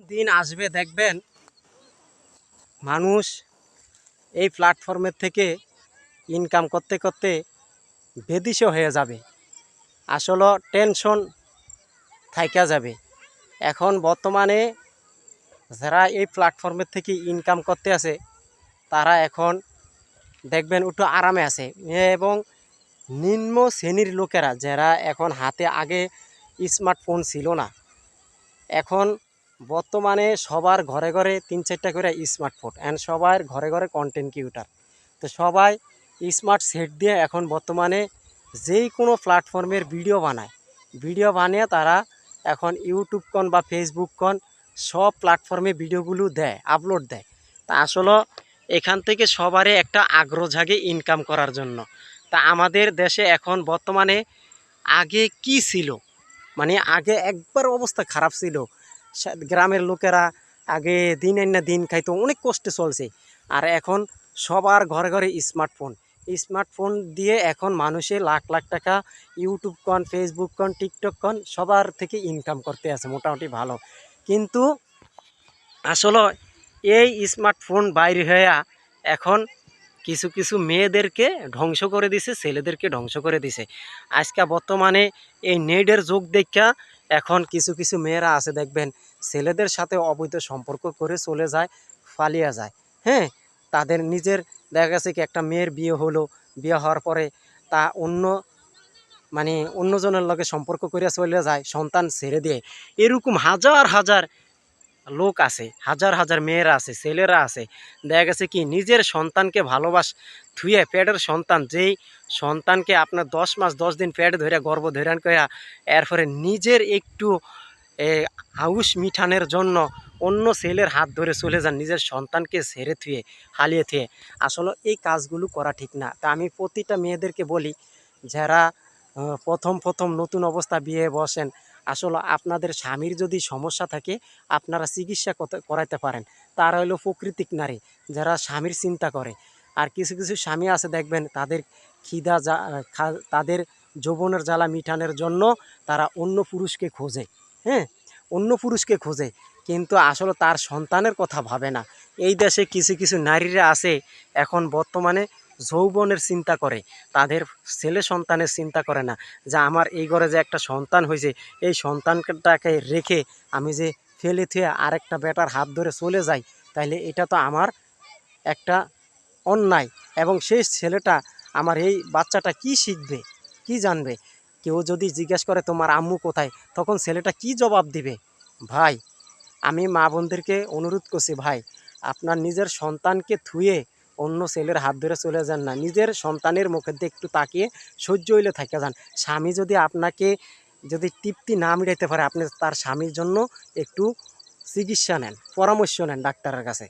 দিন আসবে দেখবেন মানুষ এই প্ল্যাটফর্মের থেকে ইনকাম করতে করতে বেদিশা হয়ে যাবে। আসলে টেনশন থাইকা যাবে। এখন বর্তমানে যারা এই প্ল্যাটফর্মের থেকে ইনকাম করতে আছে তারা এখন দেখবেন একটু আরামে আছে। এবং নিম্ন শ্রেণীর লোকেরা যারা এখন হাতে আগে স্মার্টফোন ছিল না, এখন বর্তমানে সবার ঘরে ঘরে 3-4টা করে স্মার্টফোন অ্যান্ড সবার ঘরে ঘরে কন্টেন্ট ক্রিয়েটর। তো সবাই স্মার্ট সেট দিয়ে এখন বর্তমানে যেই কোনো প্ল্যাটফর্মের ভিডিও বানিয়ে তারা এখন ইউটিউব কন বা ফেসবুক কন সব প্ল্যাটফর্মে ভিডিওগুলো দেয়, আপলোড দেয়। তা আসলে এখান থেকে সবারই একটা আগ্রহ জাগে ইনকাম করার জন্য। তা আমাদের দেশে এখন বর্তমানে আগে কি ছিল, মানে আগে একবার অবস্থা খারাপ ছিল। গ্রামের লোকেরা আগে দিন আইনা দিন খাইতো, অনেক কষ্টে চলছে। আর এখন সবার ঘরে ঘরে স্মার্টফোন দিয়ে এখন মানুষে লাখ লাখ টাকা ইউটিউব কন, ফেসবুক কন, টিকটক কন সবার থেকে ইনকাম করতে আছে মোটামুটি ভালো। কিন্তু আসলে এই স্মার্টফোন বাইরে হয়ে এখন কিছু কিছু মেয়েদেরকে ধ্বংস করে দিছে, ছেলেদেরকে ধ্বংস করে দিছে। আজকে বর্তমানে এই নেটের যুগ দেখা এখন কিছু কিছু মেয়েরা আছে দেখবেন ছেলেদের সাথে অবৈধ সম্পর্ক করে চলে যায়, পালিয়ে যায়। হ্যাঁ, তাদের নিজের দেখা গেছে কি একটা মেয়ের বিয়ে হলো, বিয়ে হওয়ার পরে তা অন্যজনের লগে সম্পর্ক করে চলে যায়, সন্তান ছেড়ে দিয়ে। এরকম হাজার হাজার লোক আছে, হাজার হাজার মেয়েরা আছে, ছেলেরা আছে। দেখা গেছে কি নিজের সন্তানকে থুয়ে পেটের সন্তান, যেই সন্তানকে আপনার 10 মাস 10 দিন পেট ধরে গর্ভ ধৈরান করে এরপরে নিজের একটু হাউস মিঠানের জন্য অন্য ছেলের হাত ধরে চলে যান, নিজের সন্তানকে ছেড়ে থুয়ে হালিয়ে থুয়ে। আসলে এই কাজগুলো করা ঠিক না। তা আমি প্রতিটা মেয়েদেরকে বলি, যারা প্রথম নতুন অবস্থা বিয়ে বসেন, আসলে আপনাদের স্বামীর যদি সমস্যা থাকে আপনারা চিকিৎসা করাইতে পারেন। তারা হলো প্রকৃতিক নারী যারা স্বামীর চিন্তা করে। আর কিছু কিছু স্বামী আছে দেখবেন তাদের খিদা তাদের যৌবনের জ্বালা মিটানোর জন্য তারা অন্য পুরুষকে খোঁজে। হ্যাঁ, অন্য পুরুষকে খোঁজে, কিন্তু আসলে তার সন্তানের কথা ভাবে না। এই দেশে কিছু কিছু নারীরা আছে এখন বর্তমানে যৌবনের চিন্তা করে, তাদের ছেলে সন্তানের চিন্তা করে না, যে আমার এই ঘরে যে একটা সন্তান হয়েছে এই সন্তানটাকে রেখে আমি যে ফেলে থুয়ে আরেকটা বেটার হাত ধরে চলে যাই, তাইলে এটা তো আমার একটা অন্যায়। এবং সেই ছেলেটা, আমার এই বাচ্চাটা কি শিখবে, কি জানবে? কেউ যদি জিজ্ঞেস করে তোমার আম্মু কোথায়, তখন ছেলেটা কি জবাব দিবে? ভাই, আমি মা বোনদেরকে অনুরোধ করছি, ভাই আপনার নিজের সন্তানকে থুয়ে অন্য ছেলের হাত ধরে চলে যান না, নিজের সন্তানের মুখের দিকে একটু তাকিয়ে সহ্য হইলে থাকে যান। স্বামী যদি আপনাকে যদি তৃপ্তি না মিটাইতে পারে, আপনি তার স্বামীর জন্য একটু চিকিৎসা নেন, পরামর্শ নেন ডাক্তারের কাছে।